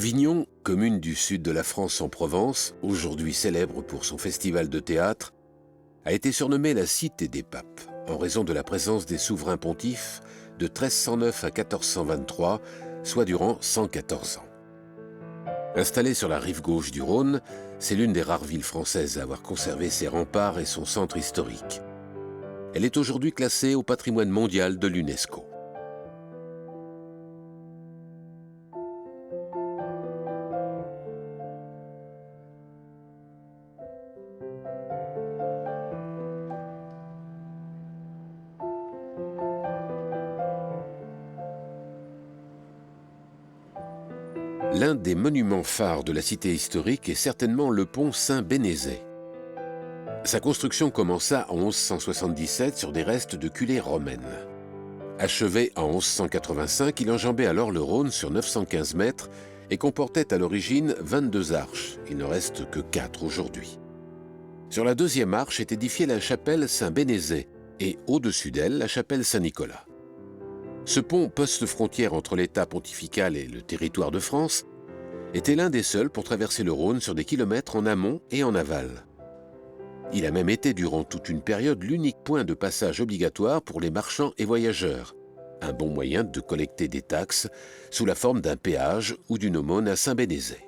Avignon, commune du sud de la France en Provence, aujourd'hui célèbre pour son festival de théâtre, a été surnommée la Cité des papes, en raison de la présence des souverains pontifes de 1309 à 1423, soit durant 114 ans. Installée sur la rive gauche du Rhône, c'est l'une des rares villes françaises à avoir conservé ses remparts et son centre historique. Elle est aujourd'hui classée au patrimoine mondial de l'UNESCO. L'un des monuments phares de la cité historique est certainement le pont Saint-Bénézet. Sa construction commença en 1177 sur des restes de culées romaines. Achevé en 1185, il enjambait alors le Rhône sur 915 mètres et comportait à l'origine 22 arches. Il ne reste que 4 aujourd'hui. Sur la deuxième arche est édifiée la chapelle Saint-Bénézet et au-dessus d'elle la chapelle Saint-Nicolas. Ce pont, poste frontière entre l'État pontifical et le territoire de France, était l'un des seuls pour traverser le Rhône sur des kilomètres en amont et en aval. Il a même été durant toute une période l'unique point de passage obligatoire pour les marchands et voyageurs, un bon moyen de collecter des taxes sous la forme d'un péage ou d'une aumône à Saint-Bénézet.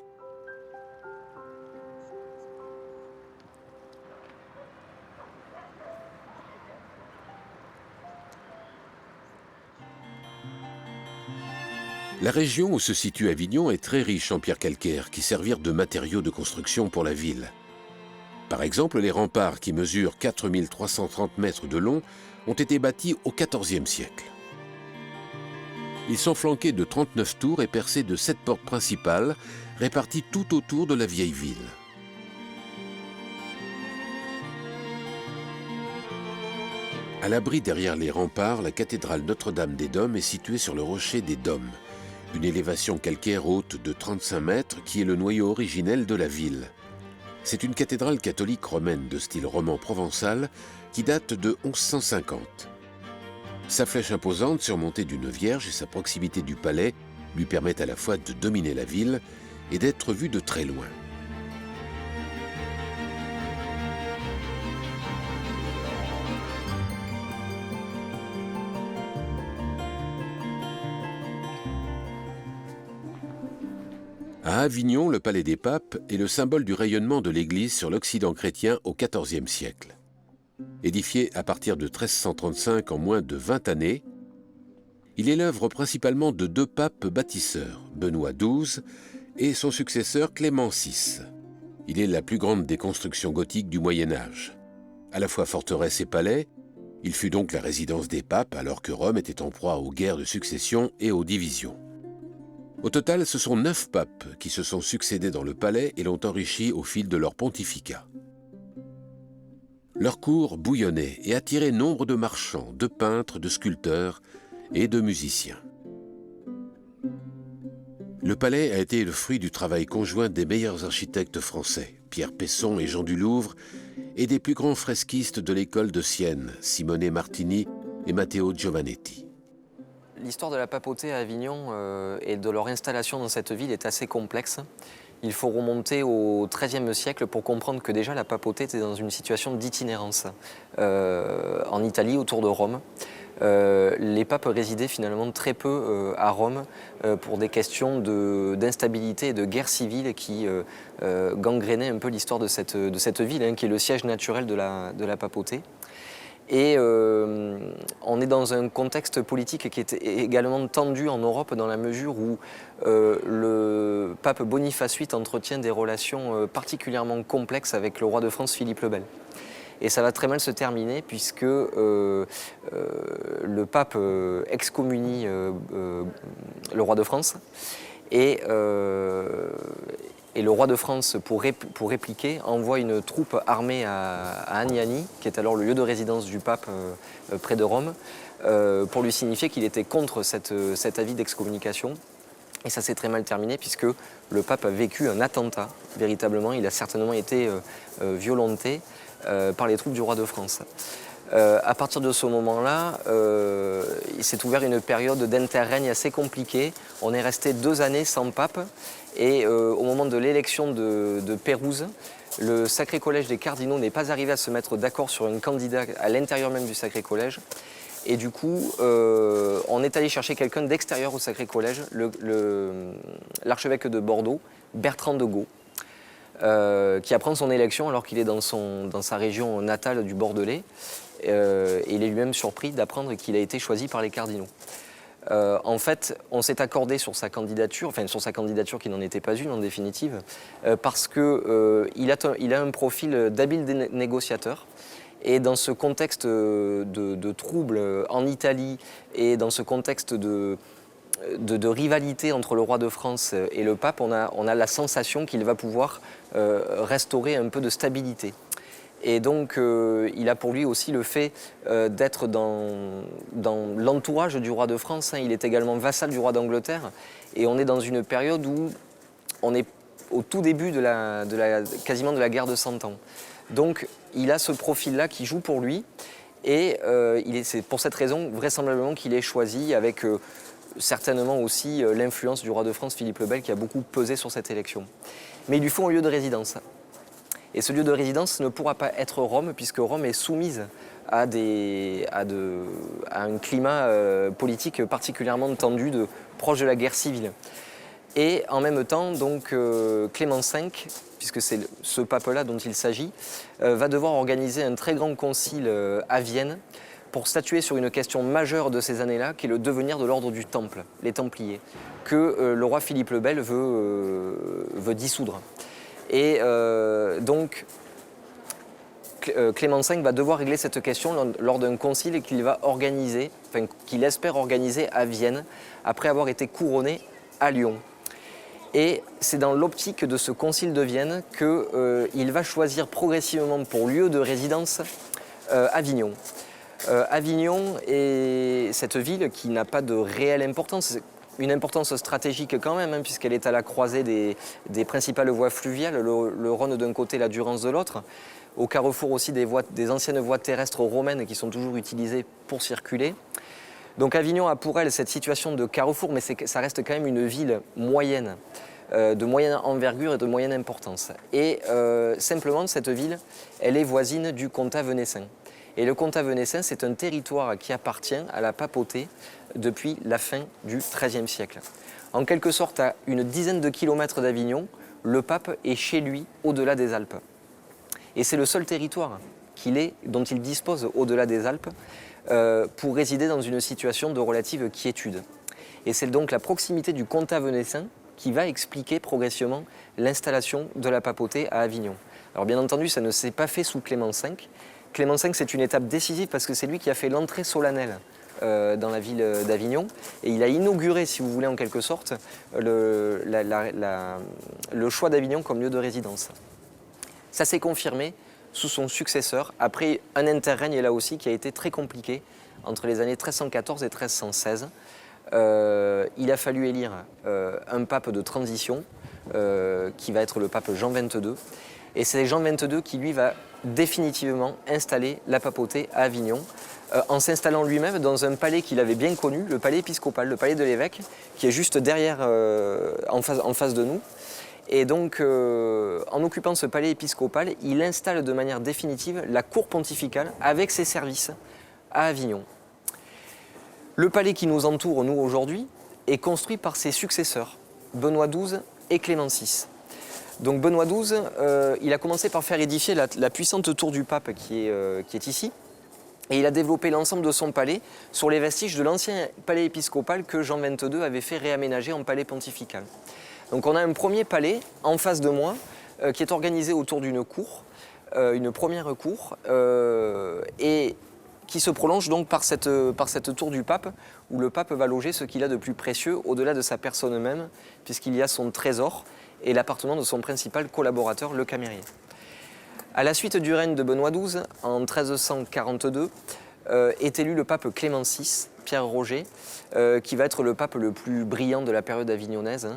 La région où se situe Avignon est très riche en pierres calcaires qui servirent de matériaux de construction pour la ville. Par exemple, les remparts qui mesurent 4330 mètres de long ont été bâtis au XIVe siècle. Ils sont flanqués de 39 tours et percés de 7 portes principales réparties tout autour de la vieille ville. À l'abri derrière les remparts, la cathédrale Notre-Dame-des-Dômes est située sur le rocher des Dômes, une élévation calcaire haute de 35 mètres qui est le noyau originel de la ville. C'est une cathédrale catholique romaine de style roman provençal qui date de 1150. Sa flèche imposante, surmontée d'une vierge et sa proximité du palais lui permettent à la fois de dominer la ville et d'être vue de très loin. À Avignon, le Palais des Papes est le symbole du rayonnement de l'Église sur l'Occident chrétien au XIVe siècle. Édifié à partir de 1335 en moins de 20 années, il est l'œuvre principalement de 2 papes bâtisseurs, Benoît XII et son successeur Clément VI. Il est la plus grande des constructions gothiques du Moyen-Âge. À la fois forteresse et palais, il fut donc la résidence des papes alors que Rome était en proie aux guerres de succession et aux divisions. Au total, ce sont 9 papes qui se sont succédés dans le palais et l'ont enrichi au fil de leur pontificat. Leur cour bouillonnait et attirait nombre de marchands, de peintres, de sculpteurs et de musiciens. Le palais a été le fruit du travail conjoint des meilleurs architectes français, Pierre Pesson et Jean Dulouvre, et des plus grands fresquistes de l'école de Sienne, Simone Martini et Matteo Giovannetti. L'histoire de la papauté à Avignon et de leur installation dans cette ville est assez complexe. Il faut remonter au XIIIe siècle pour comprendre que déjà la papauté était dans une situation d'itinérance en Italie, autour de Rome. Les papes résidaient finalement très peu à Rome pour des questions d'instabilité et de guerre civile qui gangrénaient un peu l'histoire de cette ville, hein, qui est le siège naturel de la papauté. Et on est dans un contexte politique qui est également tendu en Europe dans la mesure où le pape Boniface VIII entretient des relations particulièrement complexes avec le roi de France Philippe le Bel. Et ça va très mal se terminer puisque le pape excommunie le roi de France et le roi de France, pour répliquer, envoie une troupe armée à Agnani, qui est alors le lieu de résidence du pape près de Rome, pour lui signifier qu'il était contre cet avis d'excommunication. Et ça s'est très mal terminé puisque le pape a vécu un attentat, véritablement. Il a certainement été violenté par les troupes du roi de France. À partir de ce moment-là, il s'est ouvert une période d'interrègne assez compliquée. On est resté 2 années sans pape Et au moment de l'élection de Pérouse, le Sacré Collège des Cardinaux n'est pas arrivé à se mettre d'accord sur un candidat à l'intérieur même du Sacré Collège. Et du coup, on est allé chercher quelqu'un d'extérieur au Sacré Collège, l'archevêque de Bordeaux, Bertrand de Gaulle, qui apprend son élection alors qu'il est dans sa région natale du Bordelais. Et il est lui-même surpris d'apprendre qu'il a été choisi par les cardinaux. En fait, on s'est accordé sur sa candidature qui n'en était pas une en définitive, parce qu'il a un profil d'habile négociateur. Et dans ce contexte de troubles en Italie et dans ce contexte de rivalité entre le roi de France et le pape, on a la sensation qu'il va pouvoir restaurer un peu de stabilité. Et donc, il a pour lui aussi le fait d'être dans l'entourage du roi de France. Il est également vassal du roi d'Angleterre. Et on est dans une période où on est au tout début quasiment de la guerre de 100 ans. Donc, il a ce profil-là qui joue pour lui. Et c'est pour cette raison, vraisemblablement, qu'il est choisi avec certainement aussi l'influence du roi de France, Philippe le Bel, qui a beaucoup pesé sur cette élection. Mais il lui faut un lieu de résidence. Et ce lieu de résidence ne pourra pas être Rome, puisque Rome est soumise à un climat politique particulièrement tendu, proche de la guerre civile. Et en même temps, donc, Clément V, puisque c'est ce pape-là dont il s'agit, va devoir organiser un très grand concile à Vienne pour statuer sur une question majeure de ces années-là, qui est le devenir de l'ordre du Temple, les Templiers, que le roi Philippe le Bel veut dissoudre. Et donc, Clément V va devoir régler cette question lors d'un concile qu'il espère organiser à Vienne, après avoir été couronné à Lyon. Et c'est dans l'optique de ce concile de Vienne qu'il va choisir progressivement pour lieu de résidence Avignon. Avignon est cette ville qui n'a pas de réelle importance, une importance stratégique quand même, puisqu'elle est à la croisée des principales voies fluviales, le Rhône d'un côté, la Durance de l'autre, au carrefour aussi des anciennes voies terrestres romaines qui sont toujours utilisées pour circuler. Donc Avignon a pour elle cette situation de carrefour, mais ça reste quand même une ville moyenne, de moyenne envergure et de moyenne importance. Et simplement, cette ville, elle est voisine du comtat venessin. Et le comtat venessin, c'est un territoire qui appartient à la papauté depuis la fin du XIIIe siècle. En quelque sorte, à une dizaine de kilomètres d'Avignon, le pape est chez lui au-delà des Alpes. Et c'est le seul territoire dont il dispose au-delà des Alpes pour résider dans une situation de relative quiétude. Et c'est donc la proximité du comtat venessin qui va expliquer progressivement l'installation de la papauté à Avignon. Alors bien entendu, ça ne s'est pas fait sous Clément V. Clément V, c'est une étape décisive parce que c'est lui qui a fait l'entrée solennelle dans la ville d'Avignon. Et il a inauguré, si vous voulez, en quelque sorte, le choix d'Avignon comme lieu de résidence. Ça s'est confirmé sous son successeur, après un interrègne là aussi qui a été très compliqué entre les années 1314 et 1316. Il a fallu élire un pape de transition qui va être le pape Jean XXII. Et c'est Jean XXII qui, lui, va définitivement installer la papauté à Avignon, en s'installant lui-même dans un palais qu'il avait bien connu, le palais épiscopal, le palais de l'évêque, qui est juste derrière, en face de nous. Et donc, en occupant ce palais épiscopal, il installe de manière définitive la cour pontificale avec ses services à Avignon. Le palais qui nous entoure, nous, aujourd'hui, est construit par ses successeurs, Benoît XII et Clément VI. Donc Benoît XII, il a commencé par faire édifier la puissante tour du pape qui est ici. Et il a développé l'ensemble de son palais sur les vestiges de l'ancien palais épiscopal que Jean XXII avait fait réaménager en palais pontifical. Donc on a un premier palais en face de moi qui est organisé autour d'une cour, une première cour, et qui se prolonge donc par cette tour du pape, où le pape va loger ce qu'il a de plus précieux au-delà de sa personne même, puisqu'il y a son trésor et l'appartement de son principal collaborateur, le camérier. À la suite du règne de Benoît XII, en 1342, est élu le pape Clément VI, Pierre Roger, qui va être le pape le plus brillant de la période avignonnaise,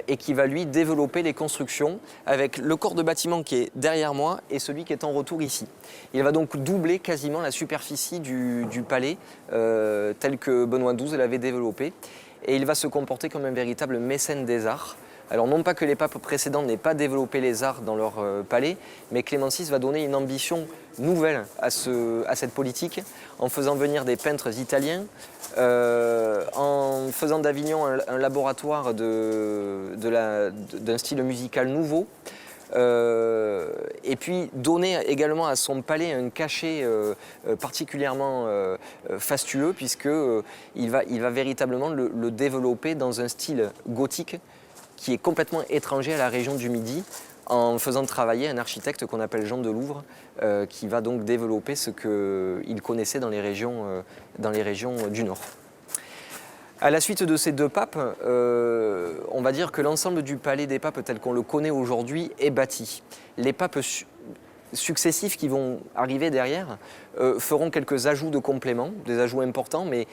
et qui va lui développer les constructions avec le corps de bâtiment qui est derrière moi et celui qui est en retour ici. Il va donc doubler quasiment la superficie du palais tel que Benoît XII l'avait développé, et il va se comporter comme un véritable mécène des arts, Alors non pas que les papes précédents n'aient pas développé les arts dans leur palais, mais Clément VI va donner une ambition nouvelle à cette politique en faisant venir des peintres italiens, en faisant d'Avignon un laboratoire d'un style musical nouveau. Et puis donner également à son palais un cachet particulièrement fastueux, puisqu'il va véritablement le développer dans un style gothique qui est complètement étranger à la région du Midi, en faisant travailler un architecte qu'on appelle Jean de Louvre, qui va donc développer ce qu'il connaissait dans les régions du Nord. À la suite de ces deux papes, on va dire que l'ensemble du palais des papes tel qu'on le connaît aujourd'hui est bâti. Les papes successifs qui vont arriver derrière feront quelques ajouts de compléments, des ajouts importants, mais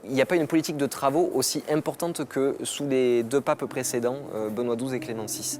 il n'y a pas une politique de travaux aussi importante que sous les deux papes précédents, Benoît XII et Clément VI.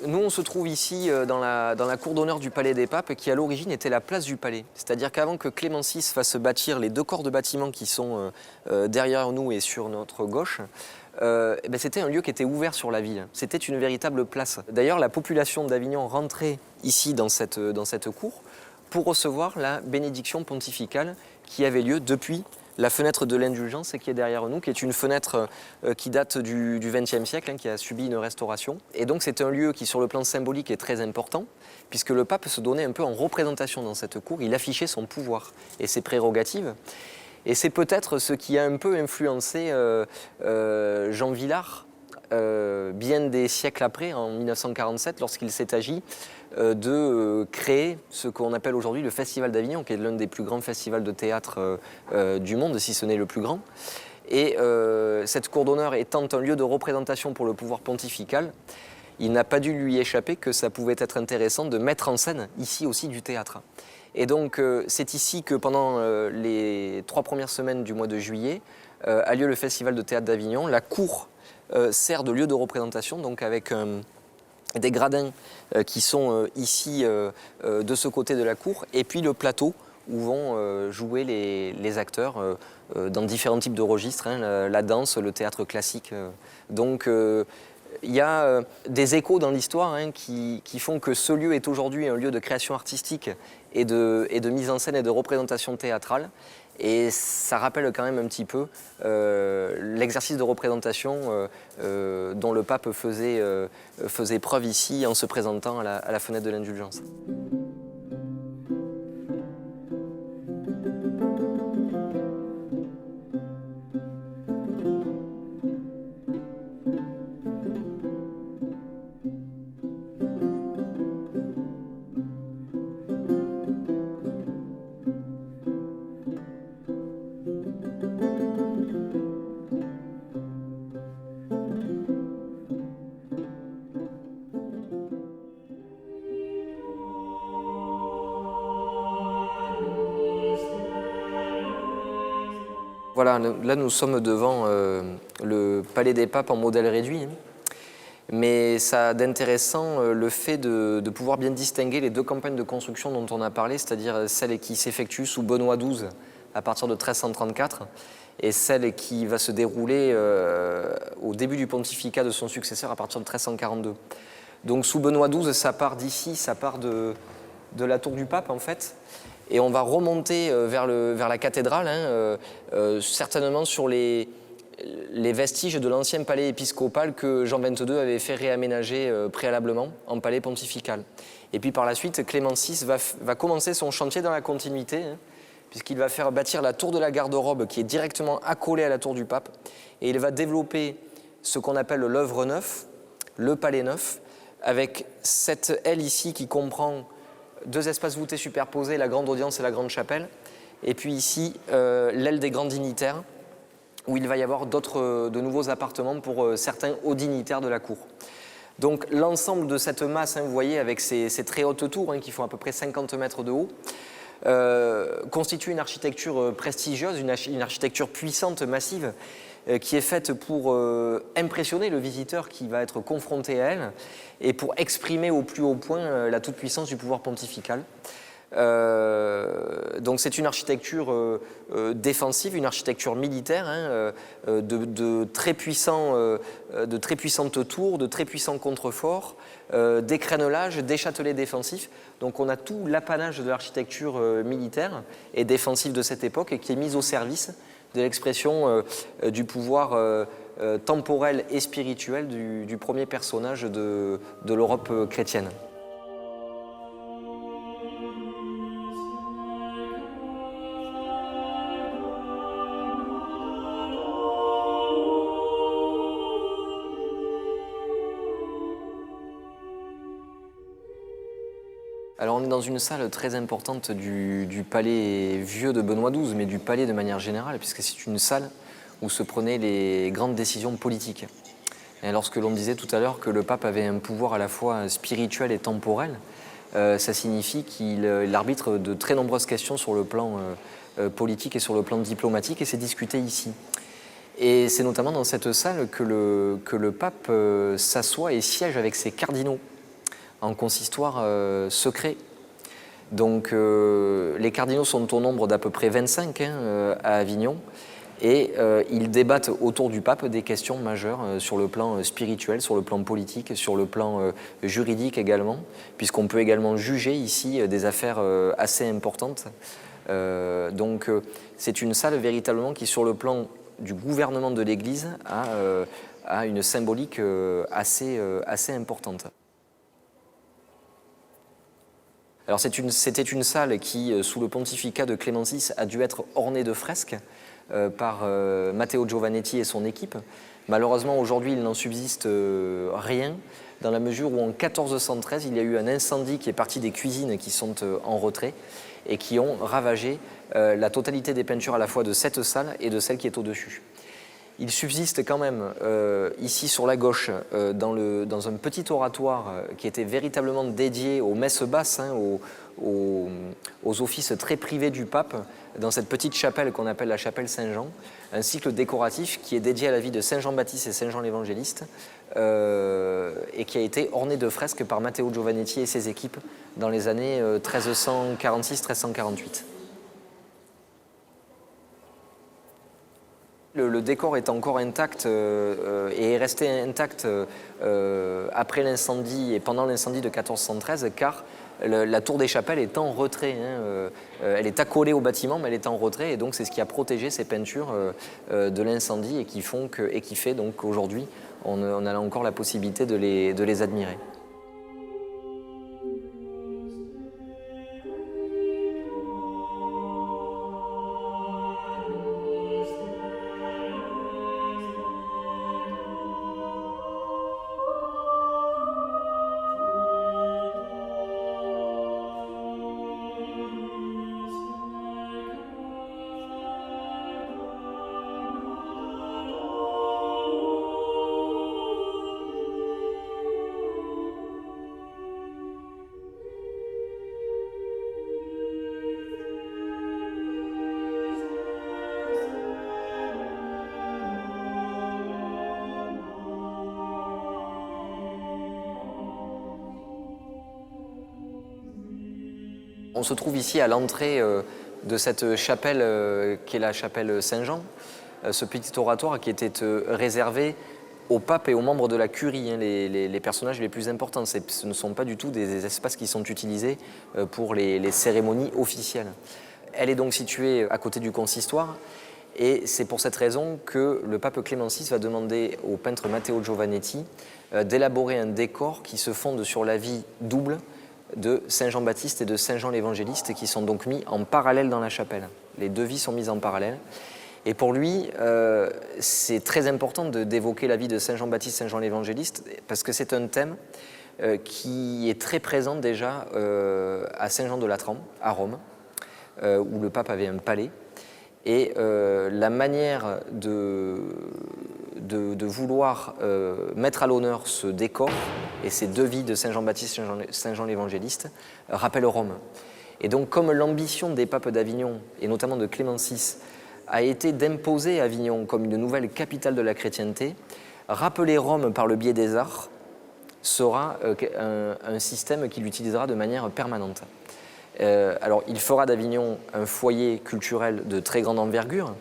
Nous, on se trouve ici dans la cour d'honneur du Palais des Papes, qui à l'origine était la place du Palais. C'est-à-dire qu'avant que Clément VI fasse bâtir les deux corps de bâtiments qui sont derrière nous et sur notre gauche, c'était un lieu qui était ouvert sur la ville. C'était une véritable place. D'ailleurs, la population d'Avignon rentrait ici dans cette cour pour recevoir la bénédiction pontificale qui avait lieu depuis la fenêtre de l'Indulgence qui est derrière nous, qui est une fenêtre qui date du XXe siècle, qui a subi une restauration. Et donc c'est un lieu qui, sur le plan symbolique, est très important, puisque le pape se donnait un peu en représentation dans cette cour. Il affichait son pouvoir et ses prérogatives. Et c'est peut-être ce qui a un peu influencé Jean Villars, bien des siècles après, en 1947, lorsqu'il s'est agi de créer ce qu'on appelle aujourd'hui le Festival d'Avignon, qui est l'un des plus grands festivals de théâtre du monde, si ce n'est le plus grand. Et cette cour d'honneur étant un lieu de représentation pour le pouvoir pontifical, il n'a pas dû lui échapper que ça pouvait être intéressant de mettre en scène ici aussi du théâtre. Et donc c'est ici que pendant les 3 premières semaines du mois de juillet a lieu le Festival de théâtre d'Avignon. La cour sert de lieu de représentation, donc avec des gradins qui sont ici de ce côté de la cour, et puis le plateau où vont jouer les acteurs dans différents types de registres, la danse, le théâtre classique. Donc il y a des échos dans l'histoire qui font que ce lieu est aujourd'hui un lieu de création artistique et de mise en scène et de représentation théâtrale. Et ça rappelle quand même un petit peu l'exercice de représentation dont le pape faisait preuve ici en se présentant à la fenêtre de l'Indulgence. Voilà, là nous sommes devant le Palais des Papes en modèle réduit, mais ça a d'intéressant le fait de pouvoir bien distinguer les deux campagnes de construction dont on a parlé, c'est-à-dire celle qui s'effectue sous Benoît XII à partir de 1334 et celle qui va se dérouler au début du pontificat de son successeur à partir de 1342. Donc sous Benoît XII, ça part d'ici, ça part de la tour du pape en fait. Et on va remonter vers la cathédrale, certainement sur les vestiges de l'ancien palais épiscopal que Jean XXII avait fait réaménager préalablement en palais pontifical. Et puis par la suite, Clément VI va commencer son chantier dans la continuité, puisqu'il va faire bâtir la tour de la garde-robe qui est directement accolée à la tour du pape. Et il va développer ce qu'on appelle l'œuvre neuf, le palais neuf, avec cette aile ici qui comprend 2 espaces voûtés superposés, la grande audience et la grande chapelle. Et puis ici, l'aile des grands dignitaires, où il va y avoir de nouveaux appartements pour certains hauts dignitaires de la cour. Donc l'ensemble de cette masse, vous voyez, avec ces très hautes tours qui font à peu près 50 mètres de haut, constitue une architecture prestigieuse, une architecture puissante, massive, qui est faite pour impressionner le visiteur qui va être confronté à elle et pour exprimer au plus haut point la toute-puissance du pouvoir pontifical. Donc c'est une architecture défensive, une architecture militaire, de très puissantes tours, de très puissants contreforts, des crénelages, des châtelets défensifs. Donc on a tout l'apanage de l'architecture militaire et défensive de cette époque et qui est mise au service de l'expression du pouvoir temporel et spirituel du premier personnage de l'Europe chrétienne. Alors on est dans une salle très importante du palais vieux de Benoît XII, mais du palais de manière générale, puisque c'est une salle où se prenaient les grandes décisions politiques. Et lorsque l'on disait tout à l'heure que le pape avait un pouvoir à la fois spirituel et temporel, ça signifie qu'il arbitre de très nombreuses questions sur le plan politique et sur le plan diplomatique, et c'est discuté ici. Et c'est notamment dans cette salle que le pape s'assoit et siège avec ses cardinaux en consistoire secret. Donc les cardinaux sont au nombre d'à peu près 25 à Avignon, et ils débattent autour du pape des questions majeures sur le plan spirituel, sur le plan politique, sur le plan juridique également, puisqu'on peut également juger ici des affaires assez importantes. Donc c'est une salle véritablement qui, sur le plan du gouvernement de l'Église, a une symbolique assez importante. Alors c'était une salle qui, sous le pontificat de Clément VI, a dû être ornée de fresques par Matteo Giovannetti et son équipe. Malheureusement, aujourd'hui, il n'en subsiste rien, dans la mesure où en 1413, il y a eu un incendie qui est parti des cuisines qui sont en retrait et qui ont ravagé la totalité des peintures à la fois de cette salle et de celle qui est au-dessus. Il subsiste quand même ici sur la gauche, dans un petit oratoire qui était véritablement dédié aux messes basses, aux offices très privés du pape, dans cette petite chapelle qu'on appelle la chapelle Saint-Jean, un cycle décoratif qui est dédié à la vie de Saint Jean-Baptiste et Saint Jean l'Évangéliste, et qui a été orné de fresques par Matteo Giovannetti et ses équipes dans les années 1346-1348. Le décor est encore intact et est resté intact après l'incendie et pendant l'incendie de 1413, car la tour des chapelles est en retrait. Elle est accolée au bâtiment, mais elle est en retrait, et donc c'est ce qui a protégé ces peintures de l'incendie et qui fait donc qu'aujourd'hui on a encore la possibilité de les admirer. On se trouve ici à l'entrée de cette chapelle qui est la chapelle Saint-Jean, ce petit oratoire qui était réservé au pape et aux membres de la curie, les personnages les plus importants. Ce ne sont pas du tout des espaces qui sont utilisés pour les cérémonies officielles. Elle est donc située à côté du consistoire, et c'est pour cette raison que le pape Clément VI va demander au peintre Matteo Giovannetti d'élaborer un décor qui se fonde sur la vie double de Saint Jean-Baptiste et de Saint Jean l'Évangéliste, qui sont donc mis en parallèle dans la chapelle. Les deux vies sont mises en parallèle. Et pour lui, c'est très important d'évoquer la vie de Saint Jean-Baptiste, Saint Jean l'Évangéliste, parce que c'est un thème qui est très présent déjà à Saint-Jean de Latran, à Rome, où le pape avait un palais. Et la manière de vouloir mettre à l'honneur ce décor et ces deux vies de Saint Jean-Baptiste, Saint Jean l'Évangéliste rappelle Rome. Et donc comme l'ambition des papes d'Avignon, et notamment de Clément VI, a été d'imposer Avignon comme une nouvelle capitale de la chrétienté, rappeler Rome par le biais des arts sera un système qu'il utilisera de manière permanente. Alors il fera d'Avignon un foyer culturel de très grande envergure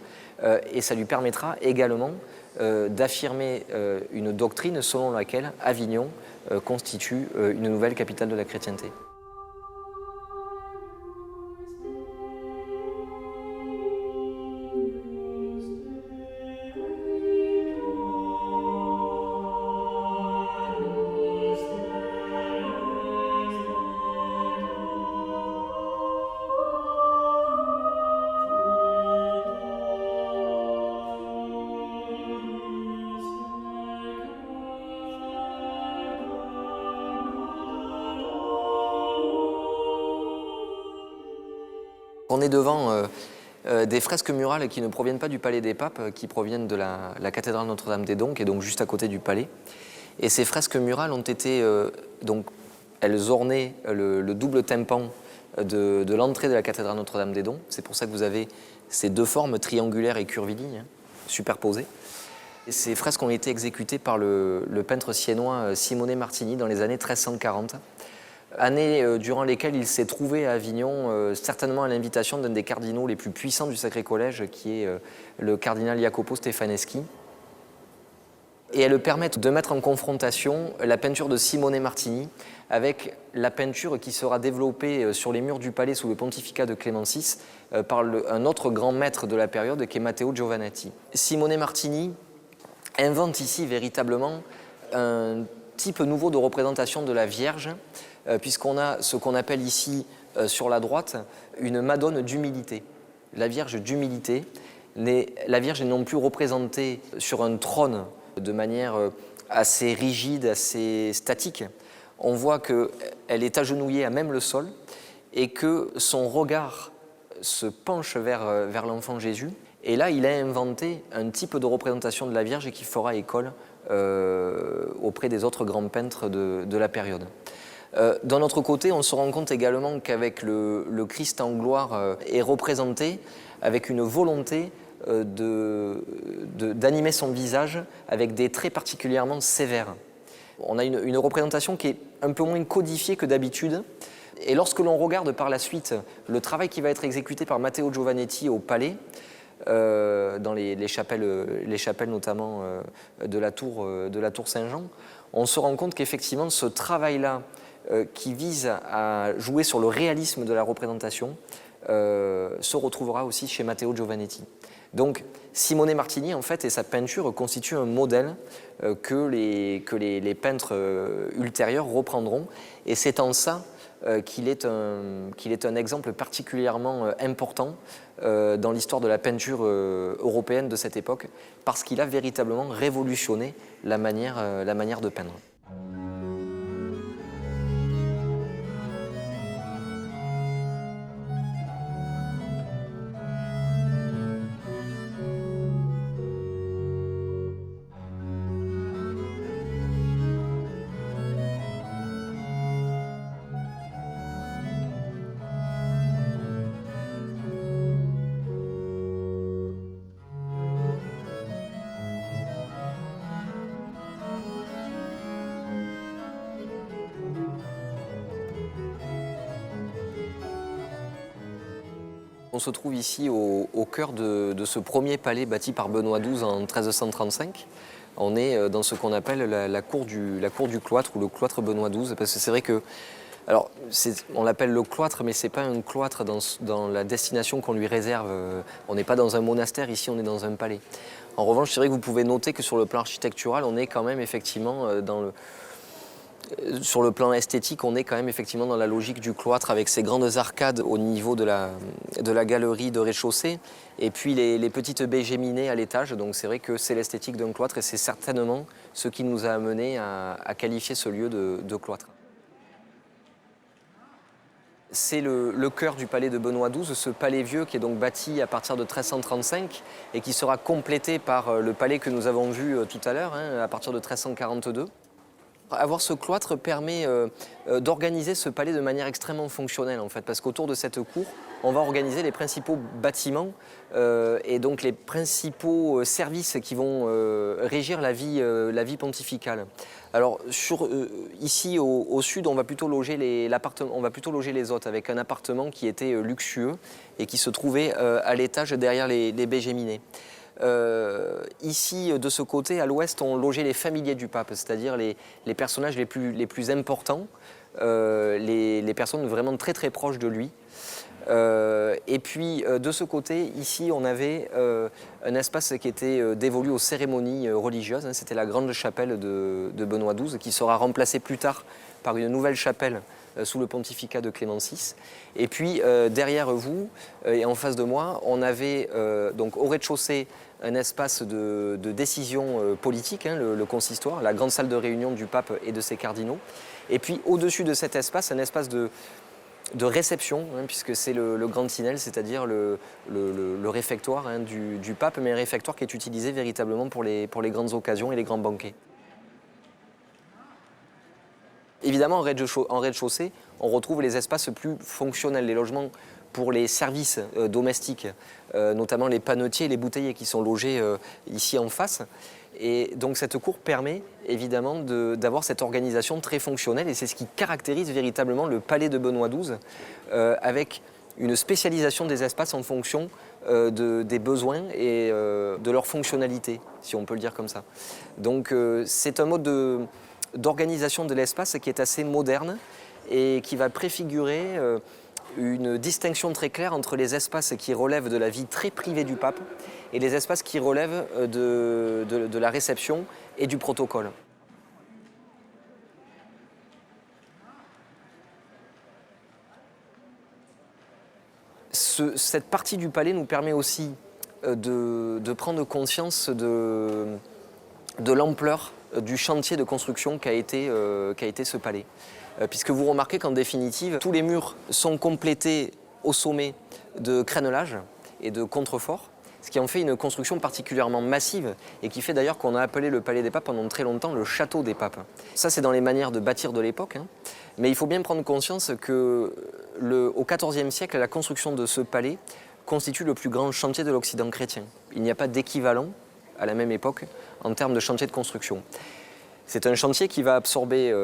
et ça lui permettra également d'affirmer une doctrine selon laquelle Avignon constitue une nouvelle capitale de la chrétienté. On est devant des fresques murales qui ne proviennent pas du Palais des Papes, qui proviennent de la cathédrale Notre-Dame-des-Doms, qui est donc juste à côté du palais. Et ces fresques murales ont été, elles ornaient le double tympan de l'entrée de la cathédrale Notre-Dame-des-Doms. C'est pour ça que vous avez ces deux formes, triangulaires et curvilignes, superposées. Et ces fresques ont été exécutées par le peintre siennois Simone Martini dans les années 1340. Années durant lesquelles il s'est trouvé à Avignon, certainement à l'invitation d'un des cardinaux les plus puissants du Sacré Collège, qui est le cardinal Jacopo Stefaneschi. Et elles permettent de mettre en confrontation la peinture de Simone Martini avec la peinture qui sera développée sur les murs du palais sous le pontificat de Clément VI par un autre grand maître de la période qui est Matteo Giovannetti. Simone Martini invente ici véritablement un type nouveau de représentation de la Vierge, puisqu'on a ce qu'on appelle ici, sur la droite, une Madone d'humilité. La Vierge d'humilité, la Vierge n'est non plus représentée sur un trône de manière assez rigide, assez statique. On voit qu'elle est agenouillée à même le sol et que son regard se penche vers l'enfant Jésus. Et là, il a inventé un type de représentation de la Vierge qui fera école auprès des autres grands peintres de la période. D'un autre côté, on se rend compte également qu'avec le Christ en gloire est représenté avec une volonté d'animer son visage avec des traits particulièrement sévères. On a une représentation qui est un peu moins codifiée que d'habitude. Et lorsque l'on regarde par la suite le travail qui va être exécuté par Matteo Giovannetti au Palais, dans les chapelles notamment de la tour Saint-Jean, on se rend compte qu'effectivement ce travail-là qui vise à jouer sur le réalisme de la représentation se retrouvera aussi chez Matteo Giovannetti. Donc Simone Martini en fait et sa peinture constituent un modèle que les peintres ultérieurs reprendront, et c'est en ça qu'il est un exemple particulièrement important dans l'histoire de la peinture européenne de cette époque, parce qu'il a véritablement révolutionné la manière de peindre. On se trouve ici au cœur de ce premier palais bâti par Benoît XII en 1335. On est dans ce qu'on appelle la cour du cloître, ou le cloître Benoît XII, parce que c'est vrai que, alors on l'appelle le cloître, mais c'est pas un cloître dans la destination qu'on lui réserve. On n'est pas dans un monastère, ici on est dans un palais. En revanche, c'est vrai que vous pouvez noter que sur le plan architectural, on est quand même effectivement sur le plan esthétique, on est quand même effectivement dans la logique du cloître, avec ces grandes arcades au niveau de la galerie de rez-de-chaussée, et puis les petites baies géminées à l'étage. Donc c'est vrai que c'est l'esthétique d'un cloître, et c'est certainement ce qui nous a amené à qualifier ce lieu de cloître. C'est le cœur du palais de Benoît XII, ce palais vieux qui est donc bâti à partir de 1335 et qui sera complété par le palais que nous avons vu tout à l'heure, hein, à partir de 1342. Avoir ce cloître permet d'organiser ce palais de manière extrêmement fonctionnelle en fait, parce qu'autour de cette cour, on va organiser les principaux bâtiments et donc les principaux services qui vont régir la vie pontificale. Alors ici au sud, on va plutôt loger les hôtes avec un appartement qui était luxueux et qui se trouvait à l'étage derrière les baies géminées. Ici, de ce côté, à l'ouest, on logeait les familiers du pape, c'est-à-dire les personnages les plus importants, les personnes vraiment très très proches de lui. Et puis, de ce côté, ici, on avait un espace qui était dévolu aux cérémonies religieuses. Hein, c'était la grande chapelle de Benoît XII, qui sera remplacée plus tard par une nouvelle chapelle sous le pontificat de Clément VI. Et puis, derrière vous et en face de moi, on avait donc au rez-de-chaussée un espace de décision politique, hein, le consistoire, la grande salle de réunion du pape et de ses cardinaux. Et puis, au-dessus de cet espace, un espace de réception, hein, puisque c'est le grand tinel, c'est-à-dire le réfectoire hein, du pape, mais un réfectoire qui est utilisé véritablement pour les grandes occasions et les grands banquets. Évidemment, en rez-de-chaussée, on retrouve les espaces plus fonctionnels, les logements pour les services domestiques, notamment les panetiers et les bouteilliers qui sont logés ici en face. Et donc cette cour permet évidemment d'avoir cette organisation très fonctionnelle et c'est ce qui caractérise véritablement le palais de Benoît XII avec une spécialisation des espaces en fonction des besoins et de leur fonctionnalité, si on peut le dire comme ça. Donc c'est un mode d'organisation de l'espace qui est assez moderne et qui va préfigurer une distinction très claire entre les espaces qui relèvent de la vie très privée du pape et les espaces qui relèvent de la réception et du protocole. Cette partie du palais nous permet aussi de prendre conscience de l'ampleur du chantier de construction qu'a été ce palais. Puisque vous remarquez qu'en définitive, tous les murs sont complétés au sommet de crénelage et de contreforts, ce qui en fait une construction particulièrement massive et qui fait d'ailleurs qu'on a appelé le Palais des Papes pendant très longtemps le Château des Papes. Ça, c'est dans les manières de bâtir de l'époque, hein. Mais il faut bien prendre conscience que au XIVe siècle, la construction de ce palais constitue le plus grand chantier de l'Occident chrétien. Il n'y a pas d'équivalent à la même époque en termes de chantier de construction. C'est un chantier qui va absorber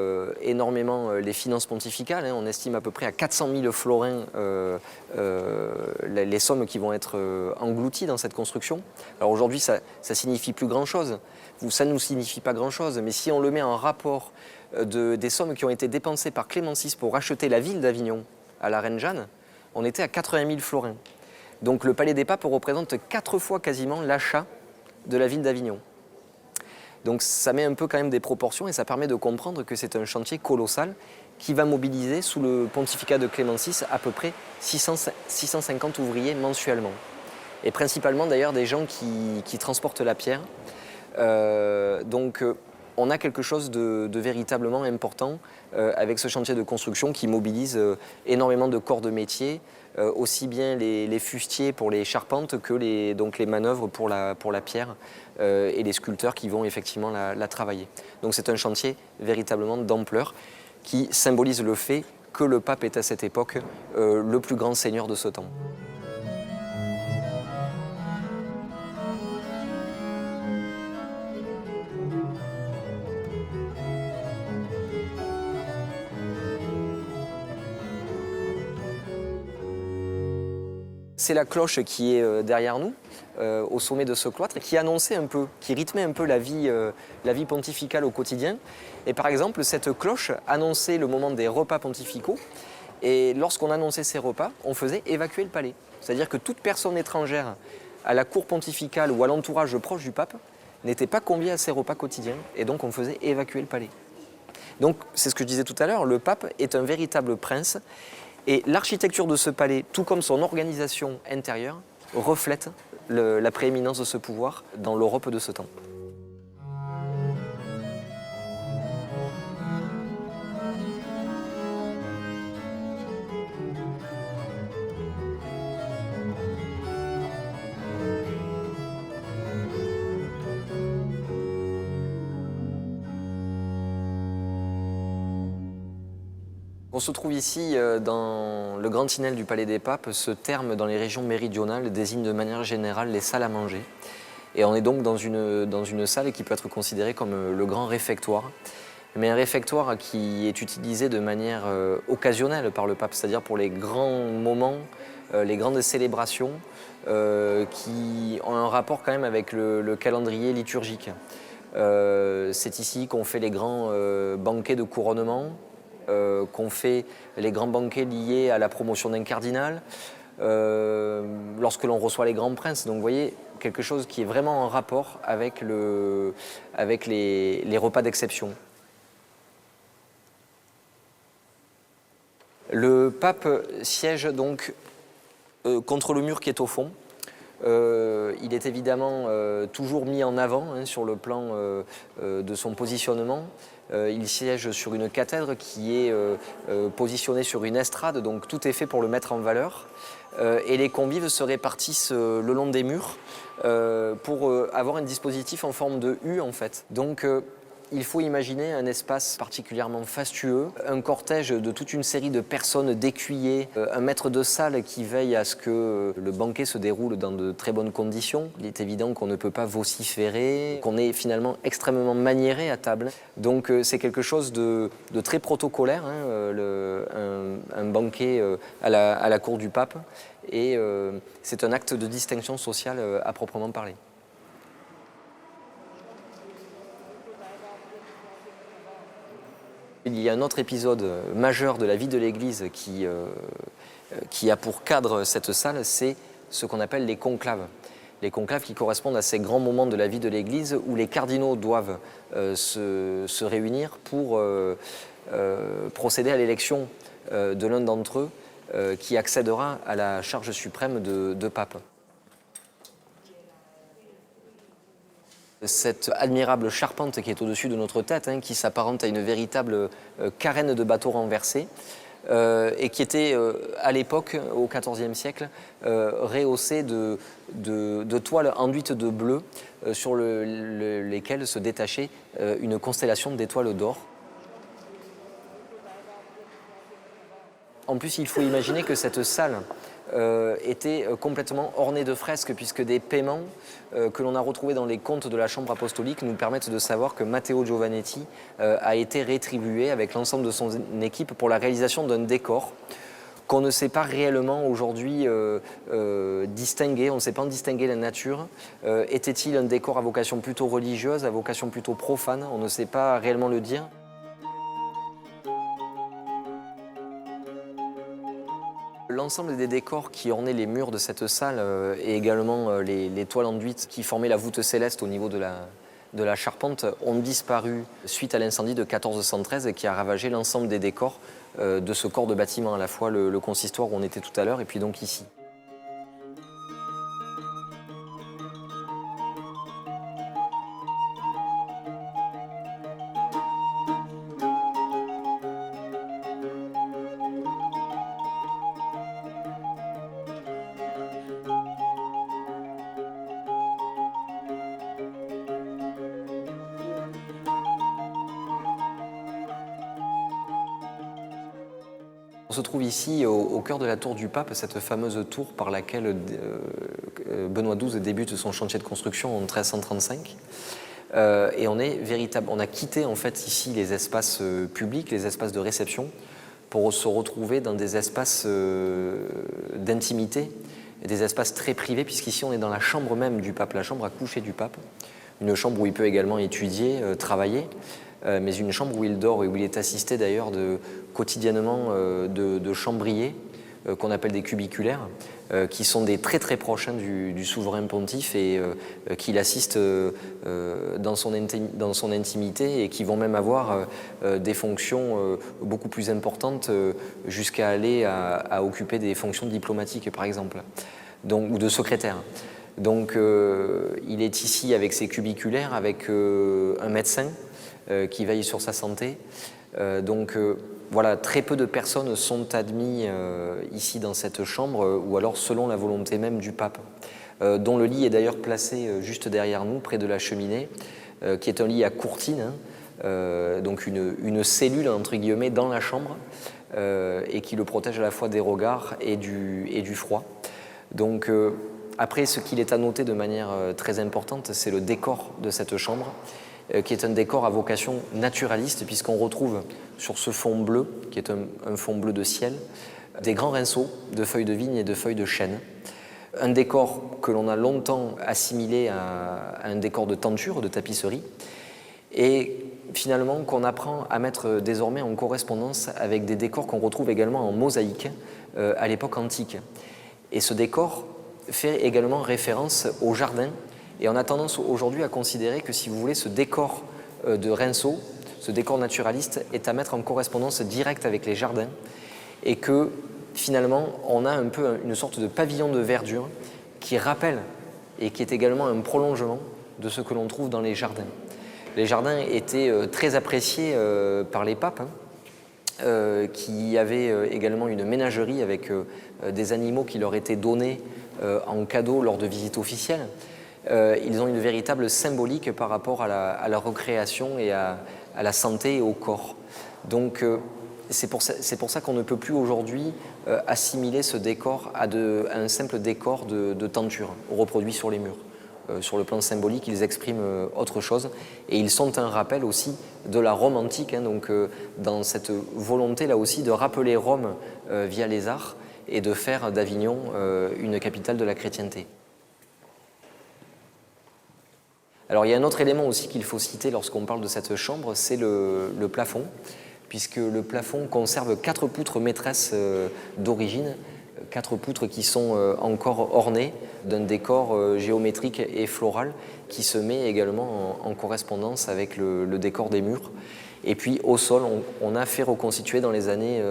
énormément les finances pontificales. Hein. On estime à peu près à 400 000 florins les sommes qui vont être englouties dans cette construction. Alors aujourd'hui, ça signifie plus grand-chose. Ça ne nous signifie pas grand-chose. Mais si on le met en rapport des sommes qui ont été dépensées par Clément VI pour racheter la ville d'Avignon à la reine Jeanne, on était à 80 000 florins. Donc le Palais des Papes représente 4 fois quasiment l'achat de la ville d'Avignon. Donc ça met un peu quand même des proportions et ça permet de comprendre que c'est un chantier colossal qui va mobiliser sous le pontificat de Clément VI à peu près 650 ouvriers mensuellement. Et principalement d'ailleurs des gens qui transportent la pierre. Donc on a quelque chose de véritablement important avec ce chantier de construction qui mobilise énormément de corps de métier, aussi bien les fustiers pour les charpentes que les manœuvres pour la pierre et les sculpteurs qui vont effectivement la travailler. Donc c'est un chantier véritablement d'ampleur qui symbolise le fait que le pape est à cette époque le plus grand seigneur de ce temps. C'est la cloche qui est derrière nous, au sommet de ce cloître, qui annonçait un peu, qui rythmait un peu la vie pontificale au quotidien. Et par exemple, cette cloche annonçait le moment des repas pontificaux. Et lorsqu'on annonçait ces repas, on faisait évacuer le palais. C'est-à-dire que toute personne étrangère à la cour pontificale ou à l'entourage proche du pape n'était pas conviée à ces repas quotidiens. Et donc on faisait évacuer le palais. Donc c'est ce que je disais tout à l'heure, le pape est un véritable prince. Et l'architecture de ce palais, tout comme son organisation intérieure, reflète la prééminence de ce pouvoir dans l'Europe de ce temps. On se trouve ici dans le grand tunnel du Palais des Papes. Ce terme, dans les régions méridionales, désigne de manière générale les salles à manger. Et on est donc dans une salle qui peut être considérée comme le grand réfectoire. Mais un réfectoire qui est utilisé de manière occasionnelle par le pape, c'est-à-dire pour les grands moments, les grandes célébrations qui ont un rapport quand même avec le calendrier liturgique. C'est ici qu'on fait les grands banquets de couronnement, qu'on fait les grands banquets liés à la promotion d'un cardinal, lorsque l'on reçoit les grands princes. Donc vous voyez, quelque chose qui est vraiment en rapport avec les repas d'exception. Le pape siège donc contre le mur qui est au fond. Il est évidemment toujours mis en avant sur le plan de son positionnement. Il siège sur une cathèdre qui est positionnée sur une estrade, donc tout est fait pour le mettre en valeur. Et les convives se répartissent le long des murs pour avoir un dispositif en forme de U en fait. Donc il faut imaginer un espace particulièrement fastueux, un cortège de toute une série de personnes, d'écuyers, un maître de salle qui veille à ce que le banquet se déroule dans de très bonnes conditions. Il est évident qu'on ne peut pas vociférer, qu'on est finalement extrêmement maniéré à table. Donc c'est quelque chose de très protocolaire, un banquet à la cour du pape. Et c'est un acte de distinction sociale à proprement parler. Il y a un autre épisode majeur de la vie de l'Église qui a pour cadre cette salle, c'est ce qu'on appelle les conclaves. Les conclaves qui correspondent à ces grands moments de la vie de l'Église où les cardinaux doivent se réunir pour procéder à l'élection de l'un d'entre eux qui accédera à la charge suprême de pape. Cette admirable charpente qui est au-dessus de notre tête, qui s'apparente à une véritable carène de bateau renversé, et qui était à l'époque, au XIVe siècle, rehaussée de toiles enduites de bleu sur lesquelles se détachait une constellation d'étoiles d'or. En plus, il faut imaginer que cette salle était complètement ornée de fresques, puisque des paiements que l'on a retrouvés dans les comptes de la Chambre apostolique nous permettent de savoir que Matteo Giovannetti a été rétribué avec l'ensemble de son équipe pour la réalisation d'un décor qu'on ne sait pas réellement aujourd'hui distinguer, on ne sait pas en distinguer la nature. Était-il un décor à vocation plutôt religieuse, à vocation plutôt profane? On ne sait pas réellement le dire. L'ensemble des décors qui ornaient les murs de cette salle et également les toiles enduites qui formaient la voûte céleste au niveau de la charpente ont disparu suite à l'incendie de 1413 qui a ravagé l'ensemble des décors de ce corps de bâtiment, à la fois le consistoire où on était tout à l'heure et puis donc ici. On se trouve ici au cœur de la tour du pape, cette fameuse tour par laquelle Benoît XII débute son chantier de construction en 1335. Et on a quitté en fait ici les espaces publics, les espaces de réception, pour se retrouver dans des espaces d'intimité, des espaces très privés, puisqu'ici on est dans la chambre même du pape, la chambre à coucher du pape, une chambre où il peut également étudier, travailler, mais une chambre où il dort et où il est assisté d'ailleurs quotidiennement de chambriers qu'on appelle des cubiculaires, qui sont des très très proches du souverain pontife et qui l'assistent dans son intimité et qui vont même avoir des fonctions beaucoup plus importantes jusqu'à aller à occuper des fonctions diplomatiques par exemple, ou de secrétaire. Donc il est ici avec ses cubiculaires, avec un médecin qui veille sur sa santé. Voilà, très peu de personnes sont admises ici dans cette chambre, ou alors selon la volonté même du pape, dont le lit est d'ailleurs placé juste derrière nous, près de la cheminée, qui est un lit à courtine, donc une cellule entre guillemets dans la chambre, et qui le protège à la fois des regards et du froid. Donc après, ce qu'il est à noter de manière très importante, c'est le décor de cette chambre, qui est un décor à vocation naturaliste, puisqu'on retrouve sur ce fond bleu, qui est un fond bleu de ciel, des grands rinceaux de feuilles de vigne et de feuilles de chêne. Un décor que l'on a longtemps assimilé à un décor de tenture, de tapisserie, et finalement qu'on apprend à mettre désormais en correspondance avec des décors qu'on retrouve également en mosaïque à l'époque antique. Et ce décor fait également référence au jardin, et on a tendance aujourd'hui à considérer que, si vous voulez, ce décor de rinceaux, ce décor naturaliste, est à mettre en correspondance directe avec les jardins, et que finalement on a un peu une sorte de pavillon de verdure qui rappelle et qui est également un prolongement de ce que l'on trouve dans les jardins. Les jardins étaient très appréciés par les papes, qui avaient également une ménagerie avec des animaux qui leur étaient donnés en cadeau lors de visites officielles. Ils ont une véritable symbolique par rapport à la recréation et à la santé et au corps. Donc c'est pour ça qu'on ne peut plus aujourd'hui assimiler ce décor à un simple décor de tenture reproduit sur les murs. Sur le plan symbolique, ils expriment autre chose, et ils sont un rappel aussi de la Rome antique, donc dans cette volonté là aussi de rappeler Rome via les arts et de faire d'Avignon une capitale de la chrétienté. Alors il y a un autre élément aussi qu'il faut citer lorsqu'on parle de cette chambre, c'est le plafond, puisque le plafond conserve 4 poutres maîtresses d'origine, 4 poutres qui sont encore ornées d'un décor géométrique et floral qui se met également en correspondance avec le décor des murs. Et puis au sol, on a fait reconstituer dans les années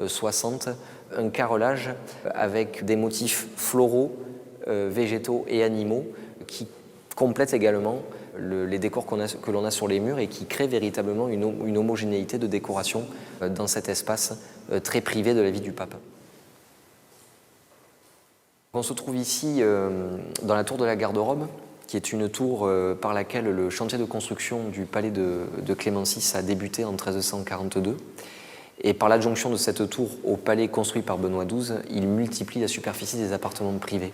60 un carrelage avec des motifs floraux, végétaux et animaux qui complètent également les décors que l'on a sur les murs et qui créent véritablement une homogénéité de décoration dans cet espace très privé de la vie du pape. On se trouve ici dans la tour de la garde-robe, qui est une tour par laquelle le chantier de construction du palais de Clément VI a débuté en 1342. Et par l'adjonction de cette tour au palais construit par Benoît XII, il multiplie la superficie des appartements privés.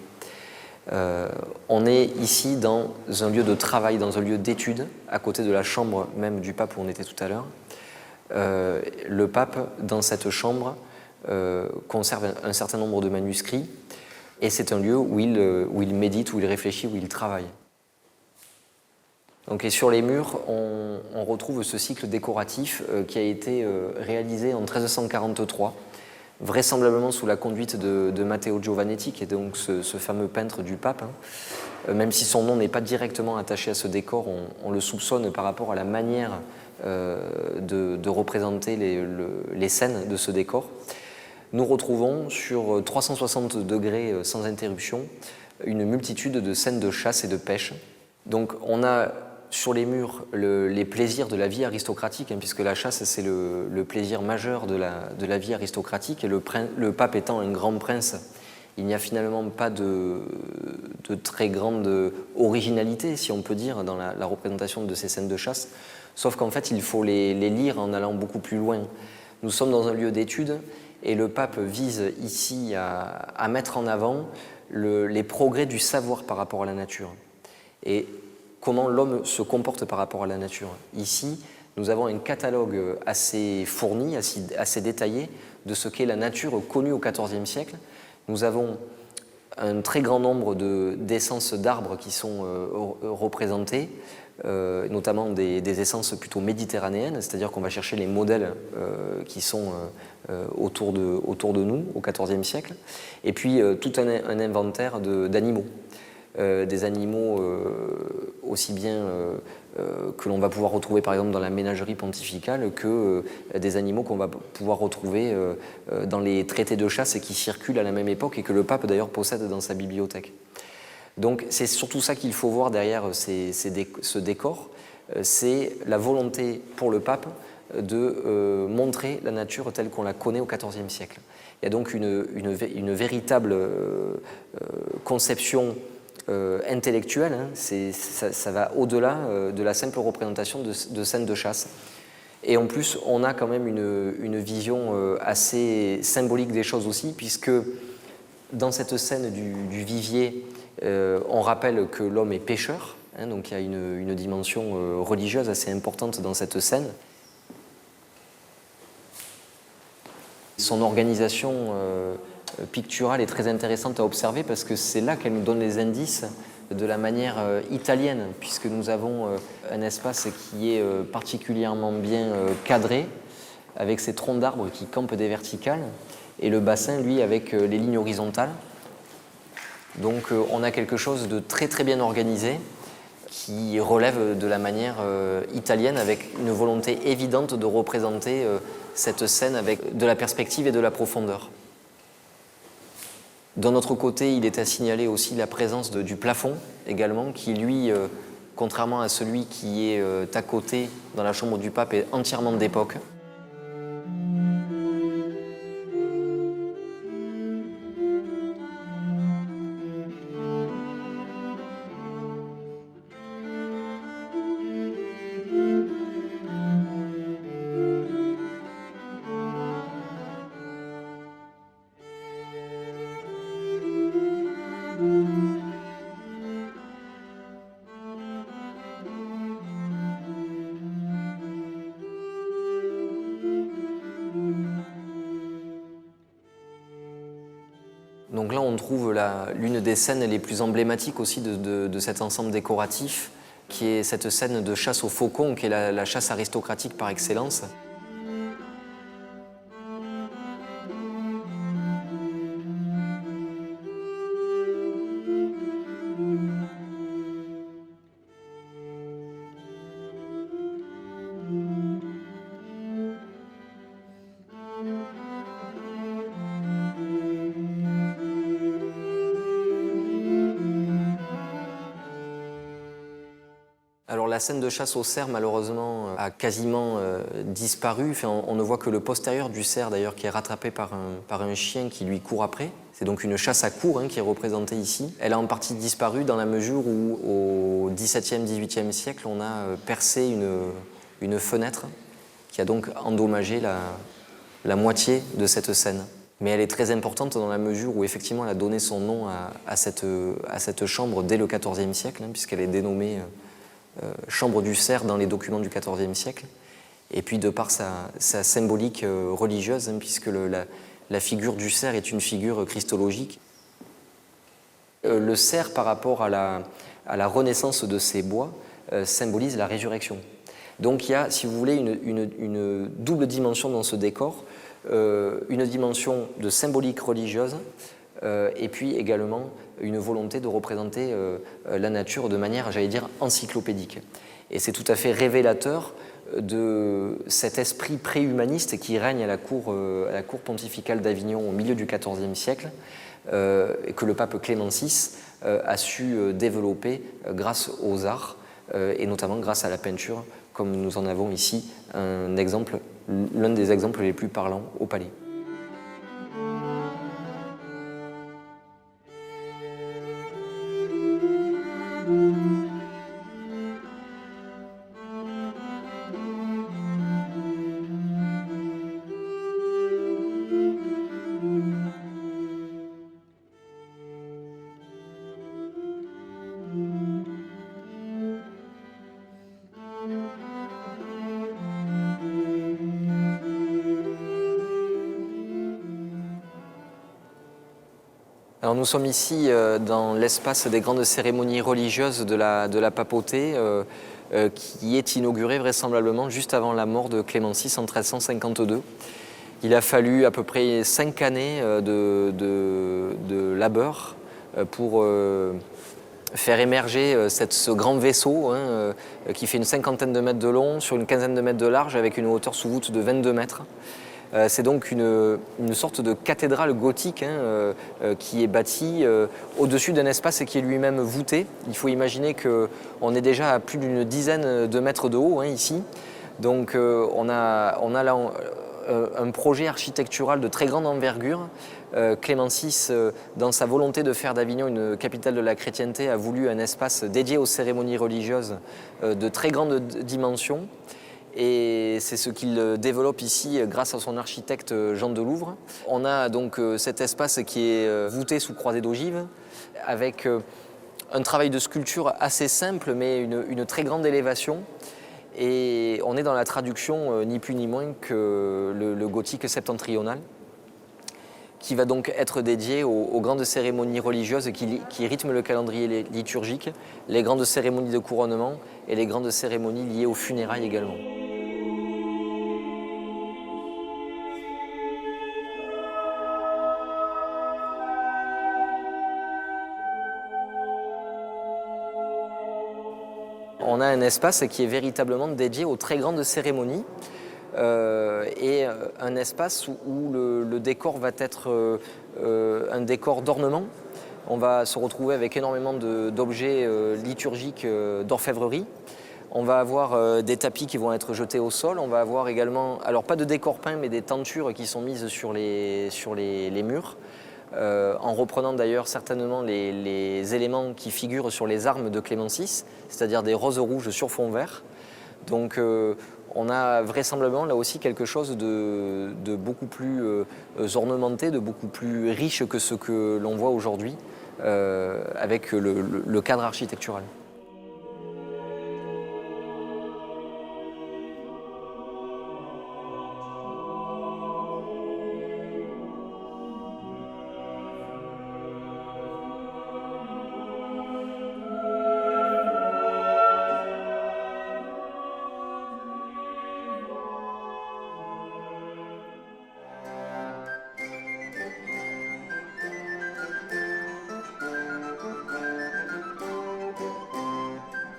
On est ici dans un lieu de travail, dans un lieu d'étude, à côté de la chambre même du pape où on était tout à l'heure. Le pape, dans cette chambre, conserve un certain nombre de manuscrits, et c'est un lieu où il médite, où il réfléchit, où il travaille. Donc, et sur les murs, on retrouve ce cycle décoratif qui a été réalisé en 1343, vraisemblablement sous la conduite de Matteo Giovannetti, qui est donc ce fameux peintre du pape. Même si son nom n'est pas directement attaché à ce décor, on le soupçonne par rapport à la manière de représenter les scènes de ce décor. Nous retrouvons sur 360 degrés sans interruption une multitude de scènes de chasse et de pêche. Donc on a sur les murs les plaisirs de la vie aristocratique, puisque la chasse c'est le plaisir majeur de la vie aristocratique, et le pape étant un grand prince, il n'y a finalement pas de très grande originalité, si on peut dire, dans la représentation de ces scènes de chasse, sauf qu'en fait il faut les lire en allant beaucoup plus loin. Nous sommes dans un lieu d'étude, et le pape vise ici à mettre en avant les progrès du savoir par rapport à la nature et comment l'homme se comporte par rapport à la nature. Ici, nous avons un catalogue assez fourni, assez détaillé de ce qu'est la nature connue au XIVe siècle. Nous avons un très grand nombre d'essences d'arbres qui sont représentées, notamment des essences plutôt méditerranéennes, c'est-à-dire qu'on va chercher les modèles qui sont autour de nous au XIVe siècle, et puis tout un inventaire d'animaux. Des animaux aussi bien que l'on va pouvoir retrouver par exemple dans la ménagerie pontificale que des animaux qu'on va pouvoir retrouver dans les traités de chasse et qui circulent à la même époque et que le pape d'ailleurs possède dans sa bibliothèque. Donc c'est surtout ça qu'il faut voir derrière ce décor, c'est la volonté pour le pape de montrer la nature telle qu'on la connaît au XIVe siècle. Il y a donc une véritable conception intellectuelle, ça va au-delà de la simple représentation de scènes de chasse. Et en plus, on a quand même une vision assez symbolique des choses aussi, puisque dans cette scène du vivier, on rappelle que l'homme est pêcheur, hein, donc il y a une dimension religieuse assez importante dans cette scène. Son organisation picturale est très intéressante à observer parce que c'est là qu'elle nous donne les indices de la manière italienne, puisque nous avons un espace qui est particulièrement bien cadré, avec ces troncs d'arbres qui campent des verticales, et le bassin, lui, avec les lignes horizontales. Donc on a quelque chose de très très bien organisé, qui relève de la manière italienne, avec une volonté évidente de représenter cette scène avec de la perspective et de la profondeur. D'un autre côté, il est à signaler aussi la présence du plafond également, qui lui, contrairement à celui qui est à côté dans la chambre du pape, est entièrement d'époque. Donc là, on trouve l'une des scènes les plus emblématiques aussi de cet ensemble décoratif, qui est cette scène de chasse au faucon, qui est la chasse aristocratique par excellence. Alors la scène de chasse au cerf, malheureusement, a quasiment disparu. Enfin, on ne voit que le postérieur du cerf, d'ailleurs, qui est rattrapé par un chien qui lui court après. C'est donc une chasse à courre qui est représentée ici. Elle a en partie disparu dans la mesure où, au XVIIe, XVIIIe siècle, on a percé une fenêtre qui a donc endommagé la moitié de cette scène. Mais elle est très importante dans la mesure où, effectivement, elle a donné son nom à cette chambre dès le XIVe siècle, puisqu'elle est dénommée chambre du cerf dans les documents du XIVe siècle, et puis de par sa symbolique religieuse, puisque la figure du cerf est une figure christologique. Le cerf, par rapport à la renaissance de ces bois, symbolise la résurrection. Donc il y a, si vous voulez, une double dimension dans ce décor, une dimension de symbolique religieuse, et puis également une volonté de représenter la nature de manière, j'allais dire, encyclopédique. Et c'est tout à fait révélateur de cet esprit préhumaniste qui règne à la cour pontificale d'Avignon au milieu du XIVe siècle, et que le pape Clément VI a su développer grâce aux arts, et notamment grâce à la peinture, comme nous en avons ici un exemple, l'un des exemples les plus parlants au Palais. Alors nous sommes ici dans l'espace des grandes cérémonies religieuses de la papauté qui est inauguré vraisemblablement juste avant la mort de Clément VI en 1352. Il a fallu à peu près 5 années de labeur pour faire émerger ce grand vaisseau qui fait une 50aine de mètres de long sur une 15aine de mètres de large avec une hauteur sous voûte de 22 mètres. C'est donc une sorte de cathédrale gothique qui est bâtie au-dessus d'un espace qui est lui-même voûté. Il faut imaginer qu'on est déjà à plus d'une dizaine de mètres de haut ici. Donc on a là un projet architectural de très grande envergure. Clément VI, dans sa volonté de faire d'Avignon une capitale de la chrétienté, a voulu un espace dédié aux cérémonies religieuses de très grande dimension. Et c'est ce qu'il développe ici grâce à son architecte Jean Delouvre. On a donc cet espace qui est voûté sous croisée d'ogives, avec un travail de sculpture assez simple, mais une très grande élévation. Et on est dans la traduction, ni plus ni moins que le gothique septentrional, qui va donc être dédié aux grandes cérémonies religieuses qui rythment le calendrier liturgique, les grandes cérémonies de couronnement et les grandes cérémonies liées aux funérailles également. On a un espace qui est véritablement dédié aux très grandes cérémonies et un espace où le décor va être un décor d'ornement. On va se retrouver avec énormément d'objets liturgiques d'orfèvrerie. On va avoir des tapis qui vont être jetés au sol. On va avoir également, alors pas de décor peint, mais des tentures qui sont mises sur les murs. En reprenant d'ailleurs certainement les éléments qui figurent sur les armes de Clément VI, c'est-à-dire des roses rouges sur fond vert. Donc on a vraisemblablement là aussi quelque chose de beaucoup plus ornementé, de beaucoup plus riche que ce que l'on voit aujourd'hui avec le cadre architectural.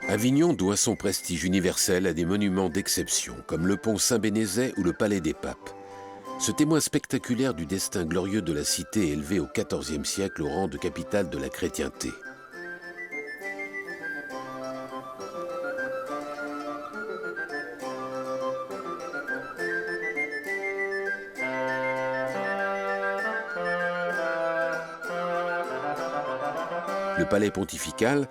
Avignon doit son prestige universel à des monuments d'exception, comme le pont Saint-Bénézet ou le Palais des Papes. Ce témoin spectaculaire du destin glorieux de la cité élevée au XIVe siècle au rang de capitale de la chrétienté. Le palais pontifical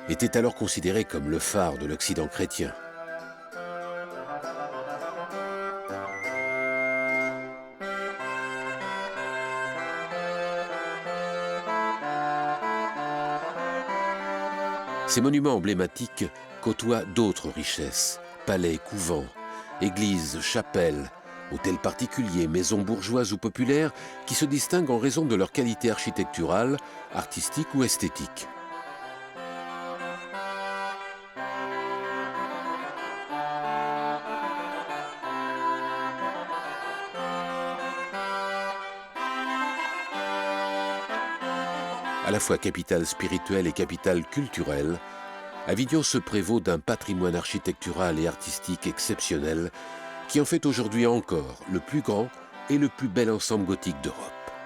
était alors considéré comme le phare de l'Occident chrétien. Ces monuments emblématiques côtoient d'autres richesses, palais, couvents, églises, chapelles, hôtels particuliers, maisons bourgeoises ou populaires qui se distinguent en raison de leur qualité architecturale, artistique ou esthétique. À la fois capitale spirituelle et capitale culturelle, Avignon se prévaut d'un patrimoine architectural et artistique exceptionnel qui en fait aujourd'hui encore le plus grand et le plus bel ensemble gothique d'Europe.